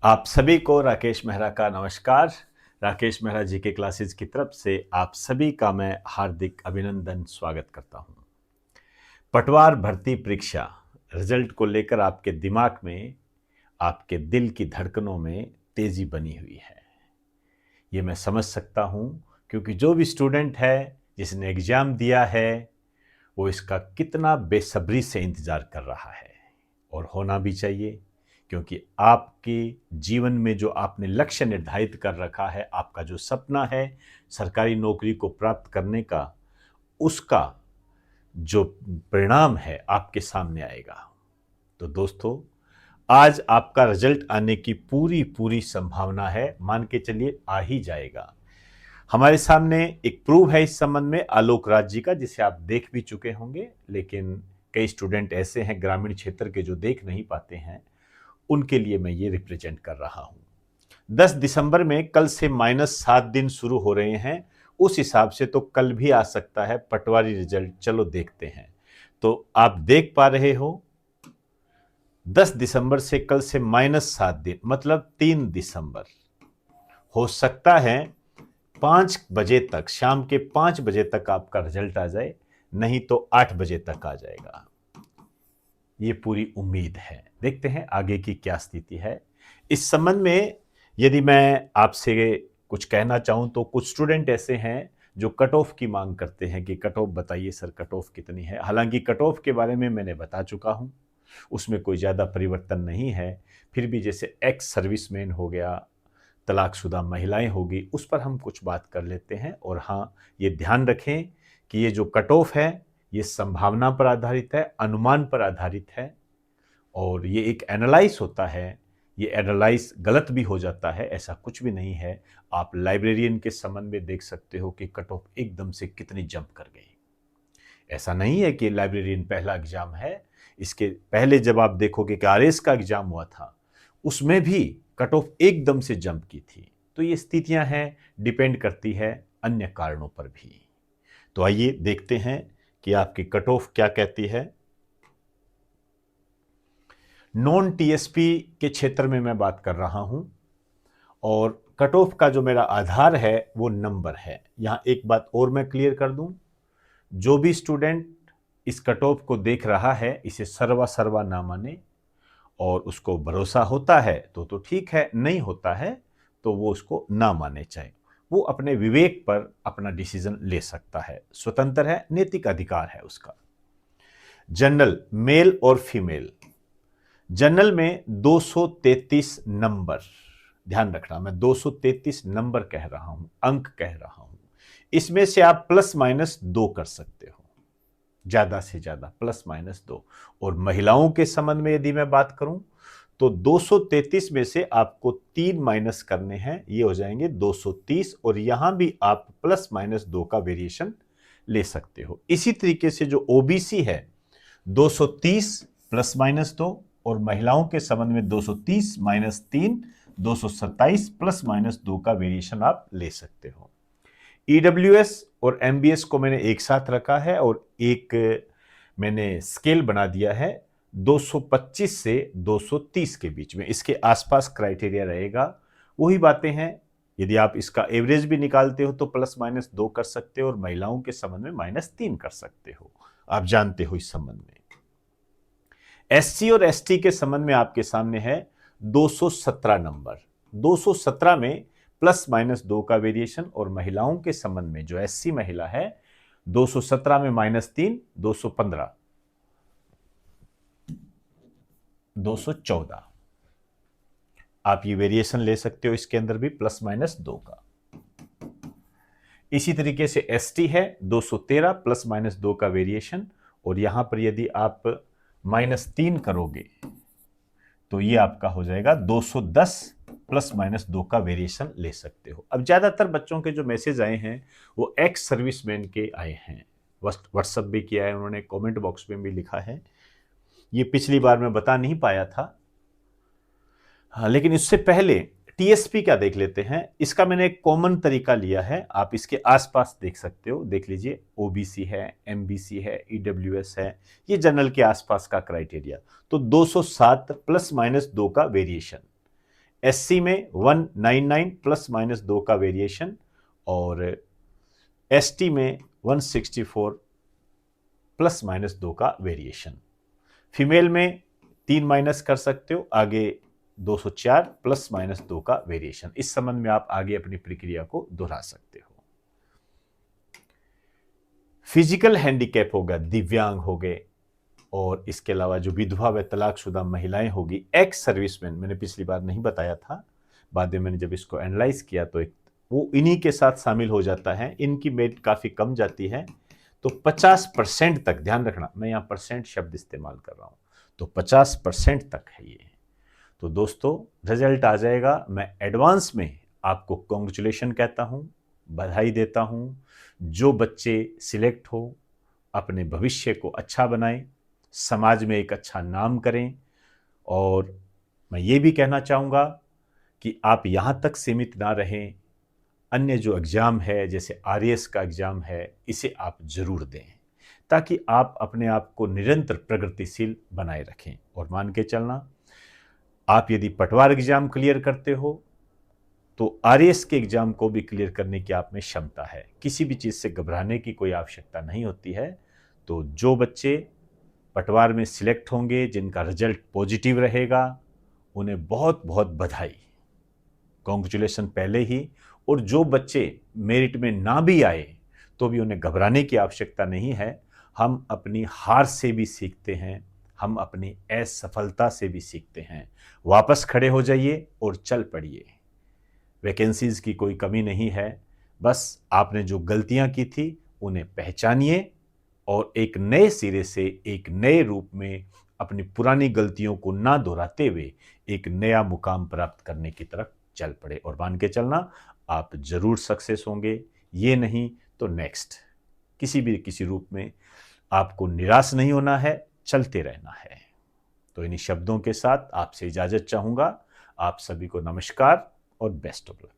आप सभी को राकेश मेहरा का नमस्कार। राकेश मेहरा जी के क्लासेस की तरफ से आप सभी का मैं हार्दिक अभिनंदन स्वागत करता हूं। पटवार भर्ती परीक्षा रिजल्ट को लेकर आपके दिमाग में, आपके दिल की धड़कनों में तेजी बनी हुई है। ये मैं समझ सकता हूं, क्योंकि जो भी स्टूडेंट है जिसने एग्जाम दिया है वो इसका कितना बेसब्री से इंतजार कर रहा है, और होना भी चाहिए, क्योंकि आपके जीवन में जो आपने लक्ष्य निर्धारित कर रखा है, आपका जो सपना है सरकारी नौकरी को प्राप्त करने का, उसका जो परिणाम है आपके सामने आएगा। तो दोस्तों, आज आपका रिजल्ट आने की पूरी पूरी संभावना है, मान के चलिए आ ही जाएगा। हमारे सामने एक प्रूव है इस संबंध में आलोक राज जी का, जिसे आप देख भी चुके होंगे, लेकिन कई स्टूडेंट ऐसे हैं ग्रामीण क्षेत्र के जो देख नहीं पाते हैं, उनके लिए मैं ये रिप्रेजेंट कर रहा हूं। 10 दिसंबर में कल से -7 दिन शुरू हो रहे हैं, उस हिसाब से तो कल भी आ सकता है पटवारी रिजल्ट। चलो देखते हैं। तो आप देख पा रहे हो 10 दिसंबर से कल से -7 दिन, मतलब 3 दिसंबर। हो सकता है 5 बजे तक, शाम के 5 बजे तक आपका रिजल्ट आ जाए, नहीं तो 8 बजे तक आ जाएगा। ये पूरी उम्मीद है। देखते हैं आगे की क्या स्थिति है। इस संबंध में यदि मैं आपसे कुछ कहना चाहूं तो कुछ स्टूडेंट ऐसे हैं जो कट ऑफ की मांग करते हैं कि कट ऑफ बताइए सर, कट ऑफ कितनी है। हालांकि कट ऑफ के बारे में मैंने बता चुका हूं, उसमें कोई ज़्यादा परिवर्तन नहीं है। फिर भी जैसे एक्स सर्विसमैन हो गया, तलाकशुदा महिलाएं होगी, उस पर हम कुछ बात कर लेते हैं। और हाँ, ये ध्यान रखें कि ये जो कट ऑफ है ये संभावना पर आधारित है, अनुमान पर आधारित है, और ये एक एनालाइज होता है। ये एनालाइज गलत भी हो जाता है, ऐसा कुछ भी नहीं है। आप लाइब्रेरियन के संबंध में देख सकते हो कि कट ऑफ एकदम से कितनी जंप कर गई। ऐसा नहीं है कि लाइब्रेरियन पहला एग्जाम है। इसके पहले जब आप देखोगे कि आरएस का एग्जाम हुआ था, उसमें भी कट ऑफ एकदम से जंप की थी। तो ये स्थितियां हैं, डिपेंड करती है अन्य कारणों पर भी। तो आइए देखते हैं कि आपकी कट ऑफ क्या कहती है। नॉन टीएसपी के क्षेत्र में मैं बात कर रहा हूं, और कट ऑफ का जो मेरा आधार है वो नंबर है। यहां एक बात और मैं क्लियर कर दूं, जो भी स्टूडेंट इस कट ऑफ को देख रहा है, इसे सर्वा सर्वा ना माने, और उसको भरोसा होता है तो ठीक है, नहीं होता है तो वो उसको ना माने। चाहे वो अपने विवेक पर अपना डिसीजन ले सकता है, स्वतंत्र है, नैतिक अधिकार है उसका। जनरल मेल और फीमेल, जनरल में 233 नंबर, ध्यान रखना मैं 233 नंबर कह रहा हूं, अंक कह रहा हूं। इसमें से आप ±2 कर सकते हो, ज्यादा से ज्यादा ±2। और महिलाओं के संबंध में यदि मैं बात करूं तो 233 में से आपको 3 माइनस करने हैं, ये हो जाएंगे 230, और यहां भी आप ±2 का वेरिएशन ले सकते हो। इसी तरीके से जो ओबीसी है 230 ±2, और महिलाओं के संबंध में 230 -3 227 ±2 का वेरिएशन आप ले सकते हो। ईडब्ल्यूएस और एमबीएस को मैंने एक साथ रखा है, और एक मैंने स्केल बना दिया है 225 से 230 के बीच में, इसके आसपास क्राइटेरिया रहेगा। वही बातें हैं, यदि आप इसका एवरेज भी निकालते हो तो ±2 कर सकते हो, और महिलाओं के संबंध में -3 कर सकते हो। आप जानते हो इस संबंध में। एससी और एसटी के संबंध में आपके सामने है 217 नंबर। 217 में ±2 का वेरिएशन, और महिलाओं के संबंध में जो एससी महिला है 217 में -3 215 214। आप ये वेरिएशन ले सकते हो इसके अंदर भी ±2 का। इसी तरीके से एसटी है 213 ±2 का वेरिएशन, और यहां पर यदि आप -3 करोगे तो ये आपका हो जाएगा 210 ±2 का वेरिएशन ले सकते हो। अब ज्यादातर बच्चों के जो मैसेज आए हैं वो एक्स सर्विसमैन के आए हैं, व्हाट्सएप भी किया है उन्होंने, कमेंट बॉक्स में भी लिखा है। ये पिछली बार मैं बता नहीं पाया था। हाँ, लेकिन इससे पहले टीएसपी का देख लेते हैं। इसका मैंने एक कॉमन तरीका लिया है, आप इसके आसपास देख सकते हो, देख लीजिए। ओबीसी है, एमबीसी है, ईडब्ल्यूएस है, ये जनरल के आसपास का क्राइटेरिया। तो 207 ±2 का वेरिएशन। SC में 199 प्लस माइनस 2 का वेरिएशन और ST में 164 प्लस माइनस 2 का वेरिएशन। फीमेल में 3 माइनस कर सकते हो, आगे 204 प्लस माइनस 2 का वेरिएशन। इस संबंध में आप आगे अपनी प्रक्रिया को दोहरा सकते हो। फिजिकल हैंडीकैप होगा, दिव्यांग हो गए, और इसके अलावा जो विधवा व तलाकशुदा महिलाएं होगी, एक्स सर्विसमैन, मैंने पिछली बार नहीं बताया था, बाद में मैंने जब इसको एनालाइज किया तो वो इन्हीं के साथ शामिल हो जाता है। इनकी मेरिट काफ़ी कम जाती है, तो 50% तक, ध्यान रखना मैं यहाँ परसेंट शब्द इस्तेमाल कर रहा हूँ, तो 50% तक है ये। तो दोस्तों रिजल्ट आ जाएगा। मैं एडवांस में आपको कॉन्ग्रेचुलेशन कहता हूँ, बधाई देता हूँ। जो बच्चे सिलेक्ट हो अपने भविष्य को अच्छा बनाएं, समाज में एक अच्छा नाम करें। और मैं ये भी कहना चाहूँगा कि आप यहाँ तक सीमित ना रहें, अन्य जो एग्ज़ाम है जैसे RAS का एग्ज़ाम है, इसे आप ज़रूर दें ताकि आप अपने आप को निरंतर प्रगतिशील बनाए रखें। और मान के चलना, आप यदि पटवार एग्ज़ाम क्लियर करते हो तो RAS के एग्ज़ाम को भी क्लियर करने की आप में क्षमता है। किसी भी चीज़ से घबराने की कोई आवश्यकता नहीं होती है। तो जो बच्चे पटवार में सिलेक्ट होंगे, जिनका रिजल्ट पॉजिटिव रहेगा, उन्हें बहुत बहुत बधाई, कॉन्ग्रेचुलेशन पहले ही। और जो बच्चे मेरिट में ना भी आए तो भी उन्हें घबराने की आवश्यकता नहीं है। हम अपनी हार से भी सीखते हैं, हम अपनी असफलता से भी सीखते हैं। वापस खड़े हो जाइए और चल पड़िए। वैकेंसीज की कोई कमी नहीं है, बस आपने जो गलतियां की थी उन्हें पहचानिए और एक नए सिरे से, एक नए रूप में अपनी पुरानी गलतियों को ना दोहराते हुए एक नया मुकाम प्राप्त करने की तरफ चल पड़े। और मान के चलना, आप जरूर सक्सेस होंगे। ये नहीं तो नेक्स्ट, किसी रूप में आपको निराश नहीं होना है, चलते रहना है। तो इन्हीं शब्दों के साथ आपसे इजाजत चाहूंगा। आप सभी को नमस्कार और बेस्ट ऑफ लक।